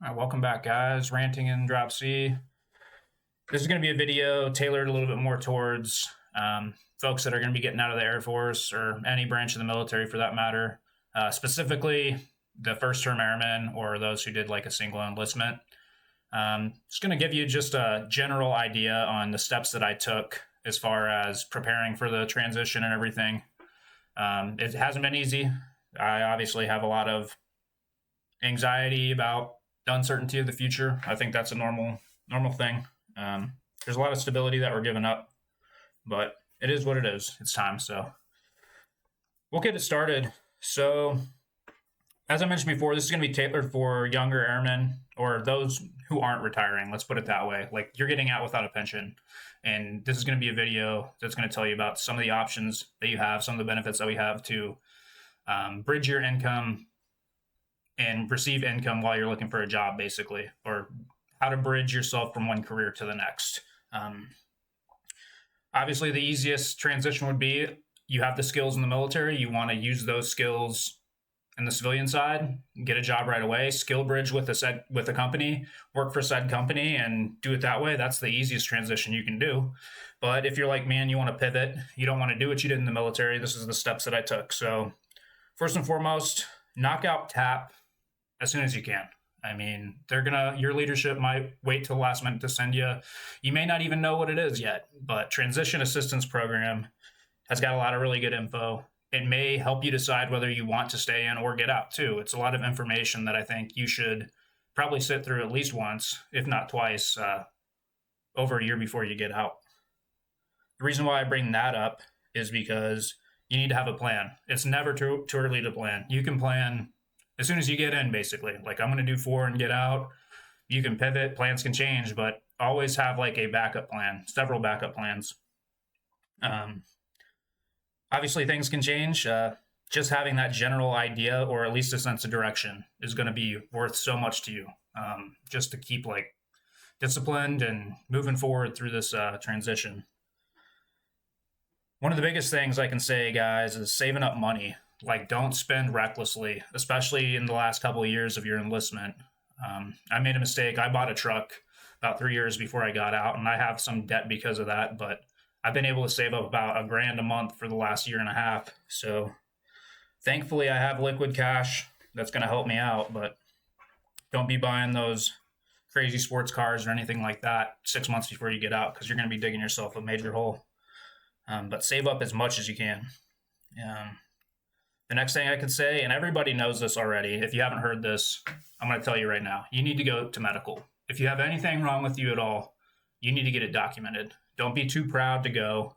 All right, welcome back, guys. Ranting in Drop C. This is going to be a video tailored a little bit more towards folks that are going to be getting out of the Air Force or any branch of the military for that matter, specifically the first term airmen or those who did like a single enlistment. Just going to give you just a general idea on the steps that I took as far as preparing for the transition and everything. It hasn't been easy. I obviously have a lot of anxiety about the uncertainty of the future. I think that's a normal thing. There's a lot of stability that we're giving up, but it is what it is. It's time. So we'll get it started. So as I mentioned before, this is going to be tailored for younger airmen or those who aren't retiring. Let's put it that way. Like you're getting out without a pension. And this is going to be a video that's going to tell you about some of the options that you have, some of the benefits that we have to bridge your income and receive income while you're looking for a job, basically, or how to bridge yourself from one career to the next. Obviously, the easiest transition would be you have the skills in the military. You want to use those skills in the civilian side, get a job right away, skill bridge with a company, work for said company, and do it that way. That's the easiest transition you can do. But if you're like me and you want to pivot, you don't want to do what you did in the military, this is the steps that I took. So first and foremost, knock out TAP as soon as you can. I mean, your leadership might wait till the last minute to send you. You may not even know what it is yet, but Transition Assistance Program has got a lot of really good info. It may help you decide whether you want to stay in or get out too. It's a lot of information that I think you should probably sit through at least once, if not twice, over a year before you get out. The reason why I bring that up is because you need to have a plan. It's never too early to plan. You can plan as soon as you get in, basically. Like, I'm going to do 4 and get out. You can pivot, plans can change, but always have like a backup plan, several backup plans. Obviously, things can change. Just having that general idea or at least a sense of direction is going to be worth so much to you, just to keep like disciplined and moving forward through this transition. One of the biggest things I can say, guys, is saving up money. Like, don't spend recklessly, especially in the last couple of years of your enlistment. I made a mistake. I bought a truck about 3 years before I got out, and I have some debt because of that, but I've been able to save up about $1,000 a month for the last year and a half. So thankfully I have liquid cash that's going to help me out, but don't be buying those crazy sports cars or anything like that 6 months before you get out, because you're going to be digging yourself a major hole. But save up as much as you can. The next thing I could say, and everybody knows this already, if you haven't heard this, I'm going to tell you right now, you need to go to medical. If you have anything wrong with you at all, you need to get it documented. Don't be too proud to go.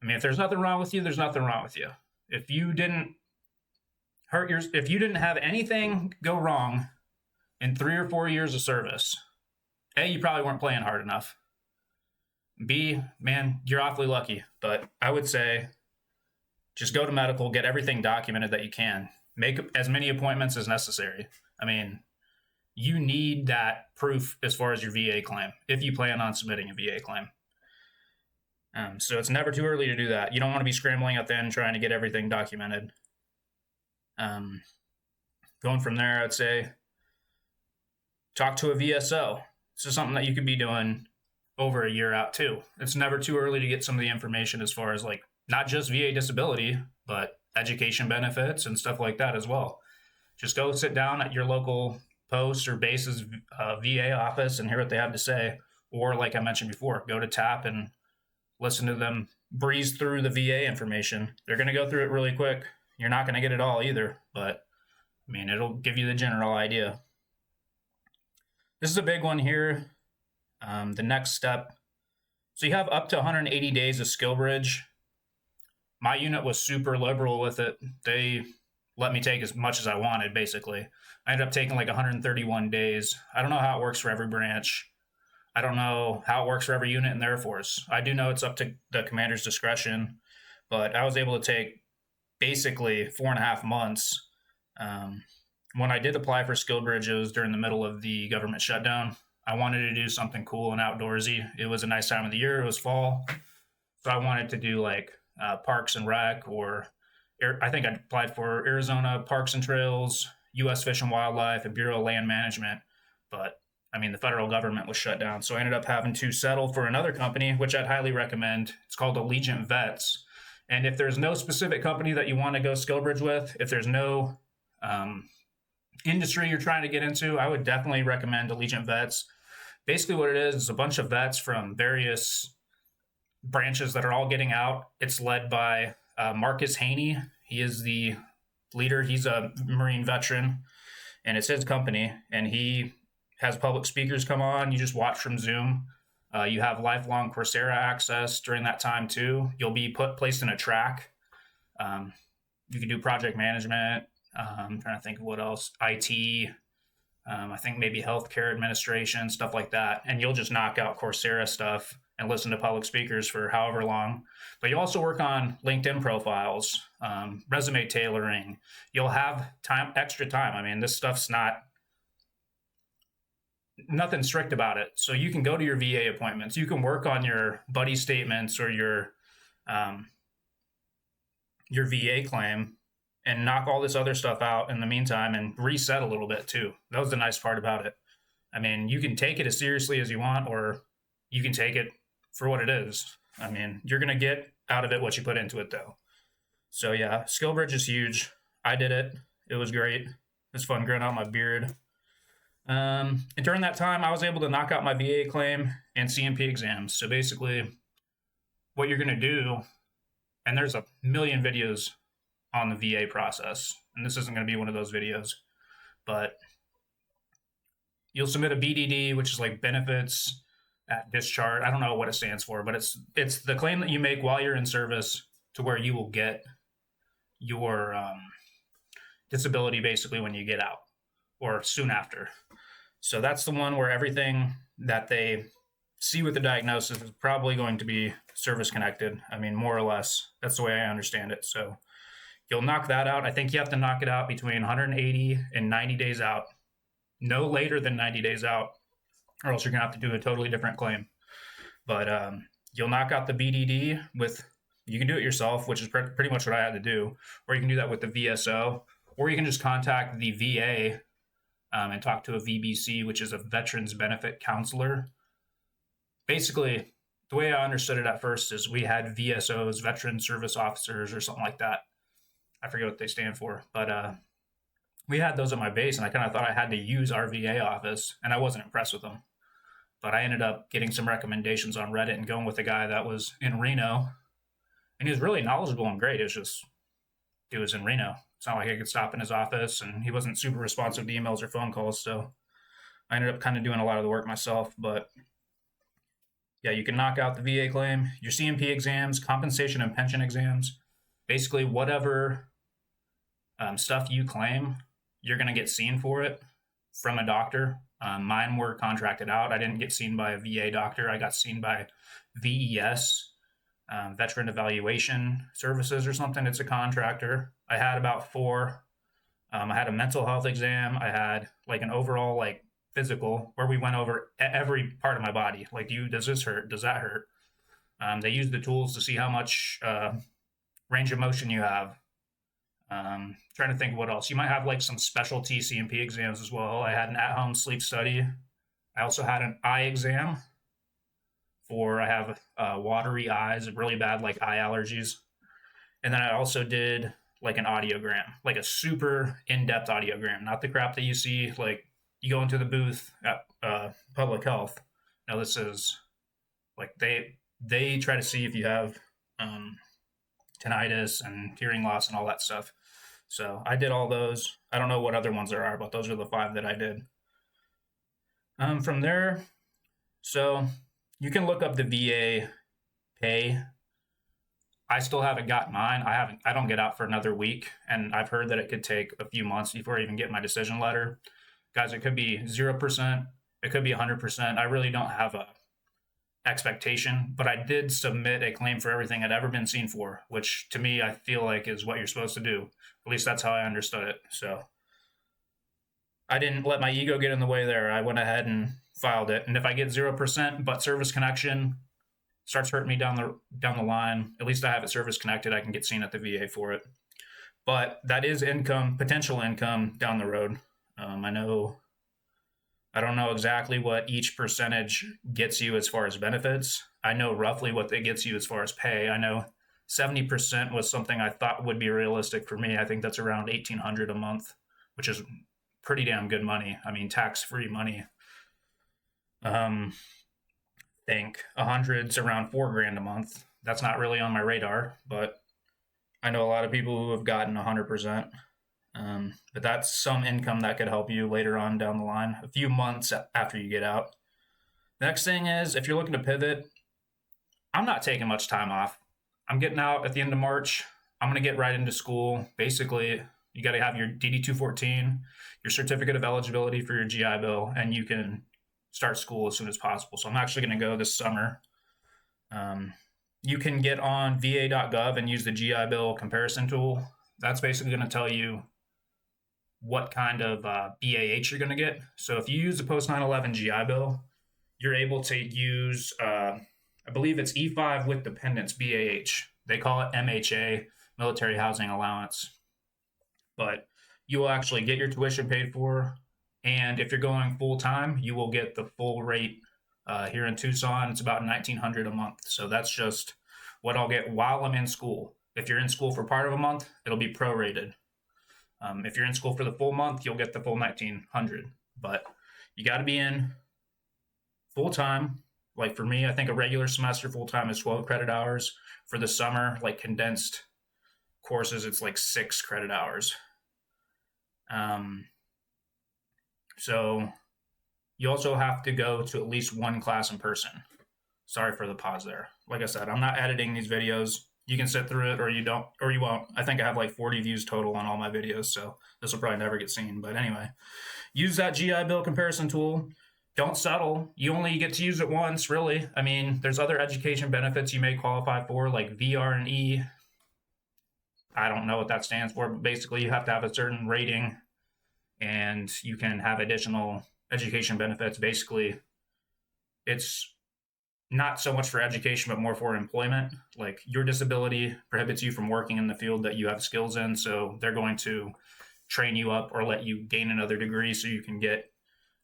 I mean, if there's nothing wrong with you, there's nothing wrong with you. If you didn't have anything go wrong in 3 or 4 years of service, A, you probably weren't playing hard enough. B, man, you're awfully lucky. But I would say just go to medical, get everything documented that you can. Make as many appointments as necessary. I mean, you need that proof as far as your VA claim, if you plan on submitting a VA claim. So it's never too early to do that. You don't want to be scrambling at the end trying to get everything documented. Going from there, I'd say talk to a VSO. This is something that you could be doing over a year out too. It's never too early to get some of the information as far as like not just VA disability, but education benefits and stuff like that as well. Just go sit down at your local post or base's VA office and hear what they have to say. Or like I mentioned before, go to TAP and listen to them breeze through the VA information. They're going to go through it really quick. You're not going to get it all either, but I mean, it'll give you the general idea. This is a big one here. The next step. So you have up to 180 days of skill bridge. My unit was super liberal with it. They let me take as much as I wanted, basically. I ended up taking like 131 days. I don't know how it works for every branch. I don't know how it works for every unit in the Air Force. I do know it's up to the commander's discretion, but I was able to take basically 4.5 months. When I did apply for skill bridges during the middle of the government shutdown, I wanted to do something cool and outdoorsy. It was a nice time of the year. It was fall. So I wanted to do like Parks and Rec, or I think I applied for Arizona Parks and Trails, U.S. Fish and Wildlife, and Bureau of Land Management. But I mean, the federal government was shut down. So I ended up having to settle for another company, which I'd highly recommend. It's called Allegiant Vets. And if there's no specific company that you want to go SkillBridge with, if there's no industry you're trying to get into, I would definitely recommend Allegiant Vets. Basically, what it is a bunch of vets from various branches that are all getting out. It's led by Marcus Haney. He is the leader. He's a Marine veteran, and it's his company. And he has public speakers come on. You just watch from Zoom. You have lifelong Coursera access during that time too. You'll be placed in a track. You can do project management. I'm trying to think of what else. IT. I think maybe healthcare administration, stuff like that. And you'll just knock out Coursera stuff and listen to public speakers for however long. But you also work on LinkedIn profiles, resume tailoring. You'll have extra time. I mean, this stuff's nothing strict about it. So you can go to your VA appointments. You can work on your buddy statements or your VA claim and knock all this other stuff out in the meantime and reset a little bit too. That was the nice part about it. I mean, you can take it as seriously as you want, or you can take it for what it is. I mean, you're going to get out of it what you put into it though. So yeah, SkillBridge is huge. I did it. It was great. It was fun growing out my beard. And during that time, I was able to knock out my VA claim and CMP exams. So basically, what you're going to do, and there's a million videos on the VA process, and this isn't going to be one of those videos, but you'll submit a BDD, which is like benefits at discharge. I don't know what it stands for, but it's the claim that you make while you're in service to where you will get your disability basically when you get out or soon after. So that's the one where everything that they see with the diagnosis is probably going to be service connected. I mean, more or less, that's the way I understand it. So you'll knock that out. I think you have to knock it out between 180 and 90 days out, no later than 90 days out, or else you're going to have to do a totally different claim. But you'll knock out the BDD you can do it yourself, which is pretty much what I had to do, or you can do that with the VSO, or you can just contact the VA and talk to a VBC, which is a Veterans Benefit Counselor. Basically, the way I understood it at first is we had VSOs, Veteran Service Officers, or something like that. I forget what they stand for, but we had those at my base, and I kind of thought I had to use our VA office, and I wasn't impressed with them. But I ended up getting some recommendations on Reddit and going with a guy that was in Reno, and he was really knowledgeable and great. It was just, he was in Reno. It's not like I could stop in his office, and he wasn't super responsive to emails or phone calls, so I ended up kind of doing a lot of the work myself. But yeah, you can knock out the VA claim, your CMP exams, compensation and pension exams, basically whatever stuff you claim, you're going to get seen for it from a doctor. Mine were contracted out. I didn't get seen by a VA doctor. I got seen by VES, Veteran Evaluation Services or something. It's a contractor. I had about 4. I had a mental health exam. I had like an overall like physical where we went over every part of my body. Like, does this hurt? Does that hurt? They use the tools to see how much range of motion you have. Trying to think what else. You might have like some specialty CMP exams as well. I had an at-home sleep study. I also had an eye exam I have watery eyes, really bad like eye allergies. And then I also did like an audiogram, like a super in-depth audiogram, not the crap that you see like you go into the booth at public health. Now this is like they try to see if you have tinnitus and hearing loss and all that stuff. So I did all those. I don't know what other ones there are, but those are the 5 that I did. From there, so you can look up the VA pay. I still haven't got mine. I don't get out for another week, and I've heard that it could take a few months before I even get my decision letter. Guys, it could be 0%, it could be 100%. I really don't have a expectation, but I did submit a claim for everything I'd ever been seen for, which to me I feel like is what you're supposed to do. At least that's how I understood it. So I didn't let my ego get in the way there. I went ahead and filed it, and if I get 0% but service connection starts hurting me down the line, at least I have it service connected. I can get seen at the VA for it. But that is potential income down the road. I know I don't know exactly what each percentage gets you as far as benefits. I know roughly what it gets you as far as pay. I know 70% was something I thought would be realistic for me. I think that's around 1,800 a month, which is pretty damn good money. I mean, tax-free money. I think 100's around 4 grand a month. That's not really on my radar, but I know a lot of people who have gotten 100%. But that's some income that could help you later on down the line, a few months after you get out. Next thing is, if you're looking to pivot, I'm not taking much time off. I'm getting out at the end of March. I'm going to get right into school. Basically, you got to have your DD 214, your certificate of eligibility for your GI Bill, and you can start school as soon as possible. So I'm actually going to go this summer. You can get on va.gov and use the GI Bill comparison tool. That's basically going to tell you what kind of BAH you're going to get. So if you use the post 9/11 GI Bill, you're able to use, I believe it's E5 with dependents, BAH. They call it MHA, Military Housing Allowance. But you will actually get your tuition paid for. And if you're going full time, you will get the full rate here in Tucson. It's about $1,900 a month. So that's just what I'll get while I'm in school. If you're in school for part of a month, it'll be prorated. If you're in school for the full month, you'll get the full $1,900. But you got to be in full time. Like for me, I think a regular semester full time is 12 credit hours. For the summer, like condensed courses, it's like 6 credit hours. So you also have to go to at least one class in person. Sorry for the pause there. Like I said, I'm not editing these videos. You can sit through it or you don't, or you won't. I think I have like 40 views total on all my videos, so this will probably never get seen. But anyway, use that GI Bill comparison tool. Don't settle. You only get to use it once, really. I mean, there's other education benefits you may qualify for, like VR&E. I don't know what that stands for, but basically you have to have a certain rating and you can have additional education benefits. Basically, it's not so much for education, but more for employment. Like your disability prohibits you from working in the field that you have skills in. So they're going to train you up or let you gain another degree so you can get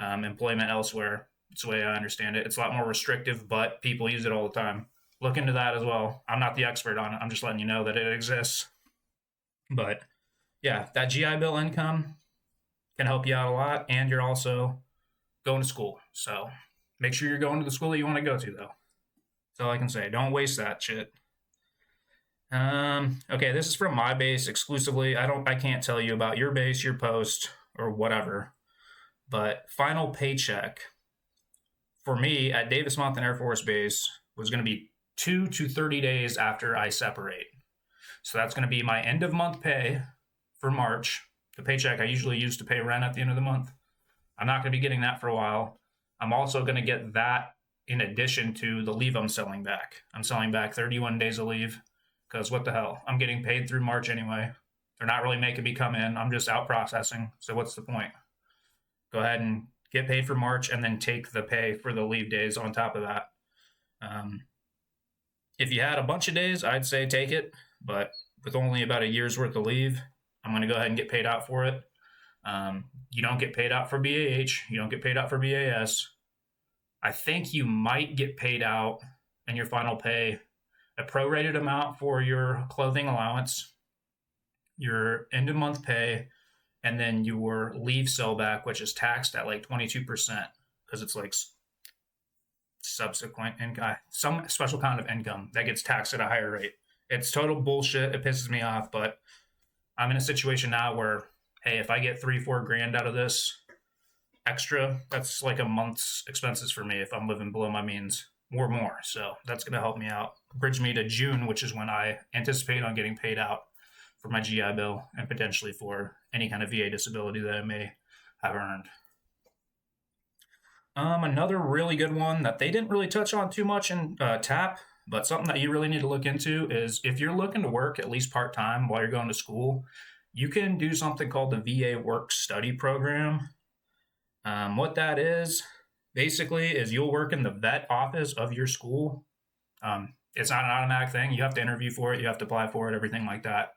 employment elsewhere. It's the way I understand it. It's a lot more restrictive, but people use it all the time. Look into that as well. I'm not the expert on it. I'm just letting you know that it exists. But yeah, that GI Bill income can help you out a lot. And you're also going to school. So make sure you're going to the school that you want to go to, though. That's all I can say. Don't waste that shit. Okay, this is from my base exclusively. I can't tell you about your base, your post, or whatever. But final paycheck for me at Davis Monthan Air Force Base was going to be 2 to 30 days after I separate. So that's going to be my end of month pay for March. The paycheck I usually use to pay rent at the end of the month. I'm not going to be getting that for a while. I'm also going to get that in addition to the leave I'm selling back. I'm selling back 31 days of leave because what the hell? I'm getting paid through March anyway. They're not really making me come in. I'm just out processing. So what's the point? Go ahead and get paid for March and then take the pay for the leave days on top of that. If you had a bunch of days, I'd say take it. But with only about a year's worth of leave, I'm going to go ahead and get paid out for it. You don't get paid out for BAH. You don't get paid out for BAS. I think you might get paid out in your final pay a prorated amount for your clothing allowance, your end of month pay, and then your leave sellback, which is taxed at like 22% because it's like subsequent income, some special kind of income that gets taxed at a higher rate. It's total bullshit. It pisses me off, but I'm in a situation now where, hey, if I get 3-4 grand out of this extra, that's like a month's expenses for me if I'm living below my means or more. So that's going to help me out, bridge me to June, which is when I anticipate on getting paid out for my GI Bill and potentially for any kind of VA disability that I may have earned. Another really good one that they didn't really touch on too much in TAP, but something that you really need to look into is if you're looking to work at least part-time while you're going to school, you can do something called the VA Work Study Program. What that is, basically, is you'll work in the vet office of your school. It's not an automatic thing. You have to interview for it. You have to apply for it, everything like that.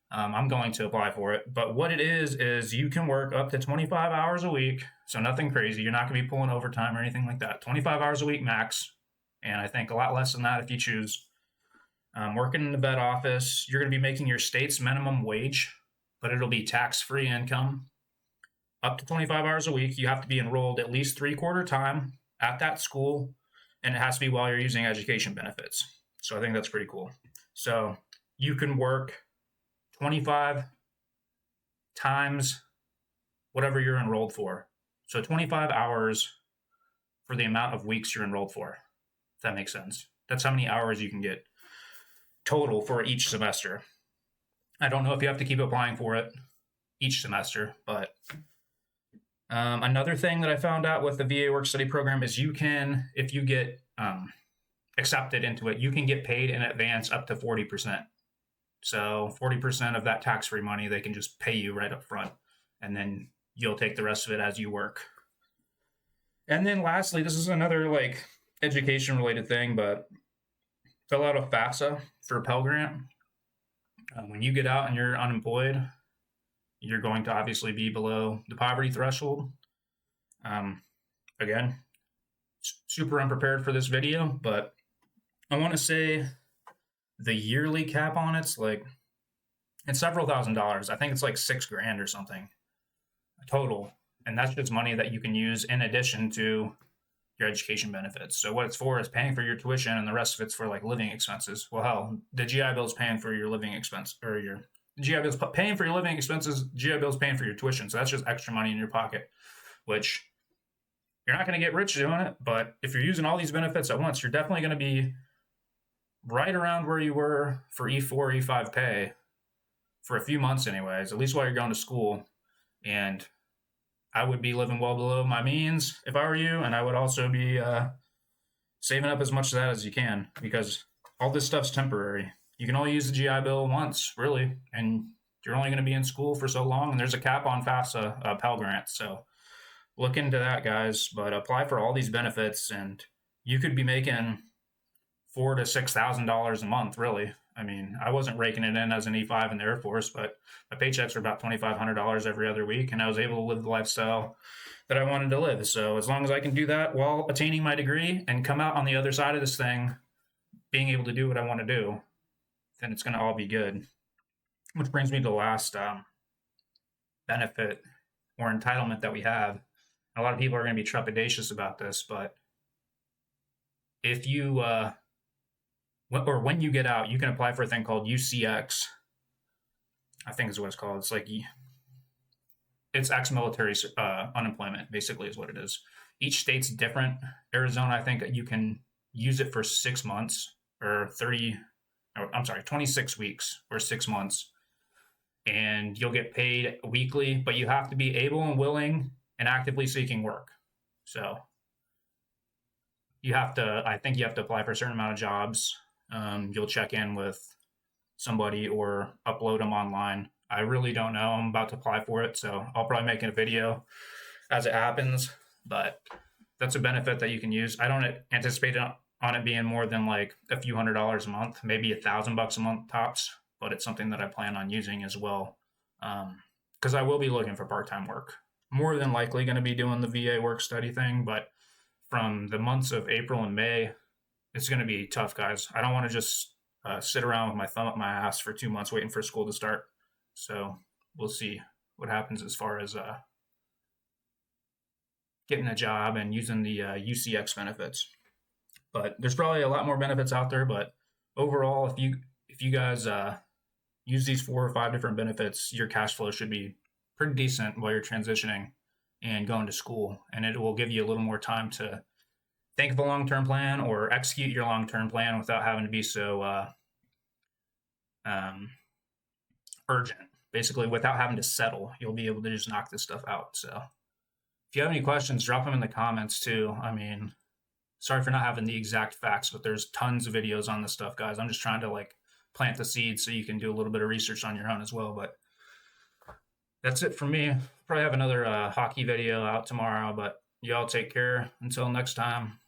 I'm going to apply for it. But what it is you can work up to 25 hours a week. So nothing crazy. You're not going to be pulling overtime or anything like that. 25 hours a week max. And I think a lot less than that if you choose. Working in the vet office, you're going to be making your state's minimum wage, but it'll be tax-free income. Up to 25 hours a week. You have to be enrolled at least 3/4 time at that school, and it has to be while you're using education benefits. So I think that's pretty cool. So you can work 25 times whatever you're enrolled for. So 25 hours for the amount of weeks you're enrolled for, if that makes sense. That's how many hours you can get total for each semester. I don't know if you have to keep applying for it each semester, but another thing that I found out with the VA work study program is you can, if you get accepted into it, you can get paid in advance up to 40%. So 40% of that tax-free money, they can just pay you right up front, and then you'll take the rest of it as you work. And then lastly, this is another like education-related thing, but fill out a FAFSA for a Pell Grant. When you get out and you're unemployed, you're going to obviously be below the poverty threshold. Again, super unprepared for this video, but I want to say the yearly cap on it's several $1,000s. I think it's like $6,000 or something total. And that's just money that you can use in addition to your education benefits. So what it's for is paying for your tuition, and the rest of it's for like living expenses. Well, hell, the GI Bill's paying for your living expense, or your GI Bill's paying for your living expenses. GI Bill's paying for your tuition. So that's just extra money in your pocket, which you're not going to get rich doing it. But if you're using all these benefits at once, you're definitely going to be right around where you were for E4, E5 pay for a few months anyways, at least while you're going to school. And I would be living well below my means if I were you, and I would also be saving up as much of that as you can, because all this stuff's temporary. You can only use the GI Bill once, really, and you're only going to be in school for so long, and there's a cap on FAFSA Pell Grants, so look into that, guys. But apply for all these benefits, and you could be making $4,000 to $6,000 a month, really. I mean, I wasn't raking it in as an E5 in the Air Force, but my paychecks were about $2,500 every other week, and I was able to live the lifestyle that I wanted to live. So as long as I can do that while attaining my degree and come out on the other side of this thing, being able to do what I want to do, then it's going to all be good. Which brings me to the last benefit or entitlement that we have. A lot of people are going to be trepidatious about this, but if you when you get out, you can apply for a thing called UCX. I think is what it's called. It's like it's ex-military unemployment, basically, is what it is. Each state's different. Arizona, I think you can use it for 6 months or 26 weeks or 6 months, and you'll get paid weekly, but you have to be able and willing and actively seeking work. So I think you have to apply for a certain amount of jobs. You'll check in with somebody or upload them online. I really don't know. I'm about to apply for it, so I'll probably make a video as it happens, but that's a benefit that you can use. I don't anticipate on it being more than like a few $100s a month, maybe $1,000 a month tops, but it's something that I plan on using as well, because I will be looking for part-time work. More than likely going to be doing the VA work study thing, but from the months of April and May, it's going to be tough, guys. I don't want to just sit around with my thumb up my ass for 2 months waiting for school to start. So we'll see what happens as far as getting a job and using the UCX benefits. But there's probably a lot more benefits out there. But overall, if you guys use these 4 or 5 different benefits, your cash flow should be pretty decent while you're transitioning and going to school, and it will give you a little more time to think of a long-term plan or execute your long-term plan without having to be so urgent. Basically, without having to settle, you'll be able to just knock this stuff out. So if you have any questions, drop them in the comments too. I mean, sorry for not having the exact facts, but there's tons of videos on this stuff, guys. I'm just trying to like plant the seeds so you can do a little bit of research on your own as well. But that's it for me. Probably have another hockey video out tomorrow, but y'all take care. Until next time.